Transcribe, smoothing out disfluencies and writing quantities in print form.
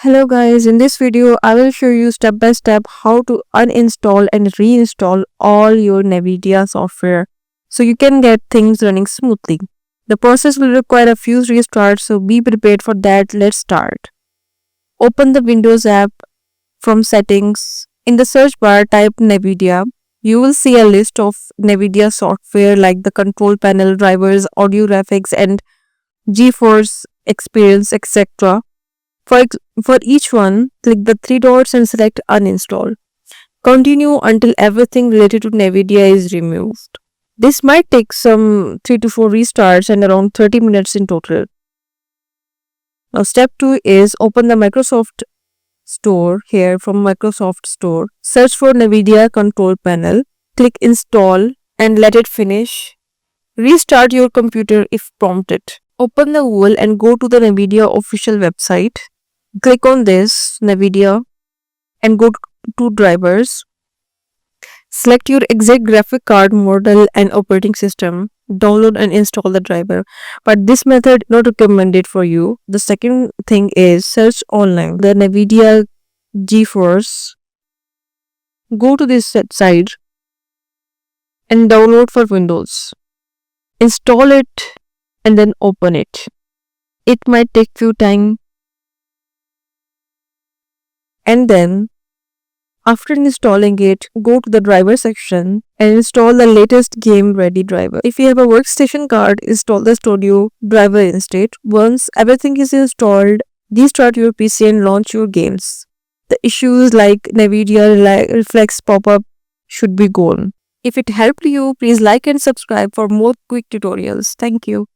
Hello guys, in this video I will show you step by step how to uninstall and reinstall all your Nvidia software so you can get things running smoothly. The process will require a few restarts, so be prepared for that. Let's start. Open the Windows app from settings. In the search bar type Nvidia. You will see a list of Nvidia software like the control panel, drivers, audio graphics and GeForce Experience, etc. For each one, click the three dots and select Uninstall. Continue until everything related to Nvidia is removed. This might take some 3 to 4 restarts and around 30 minutes in total. Now step 2 is open the Microsoft Store. Here from Microsoft Store, search for Nvidia control panel, click install and let it finish. Restart your computer if prompted. Open the Google and go to the Nvidia official website. Click on this Nvidia and go to drivers. Select your exact graphic card model and operating system. Download and install the driver. But this method not recommended for you. The second thing is search online the Nvidia GeForce. Go to this site and download for Windows. Install it and then open it. It might take few time. And then, after installing it, go to the driver section and install the latest game ready driver. If you have a workstation card, install the studio driver instead. Once everything is installed, restart your PC and launch your games. The issues like Nvidia reflex pop-up should be gone. If it helped you, please like and subscribe for more quick tutorials. Thank you.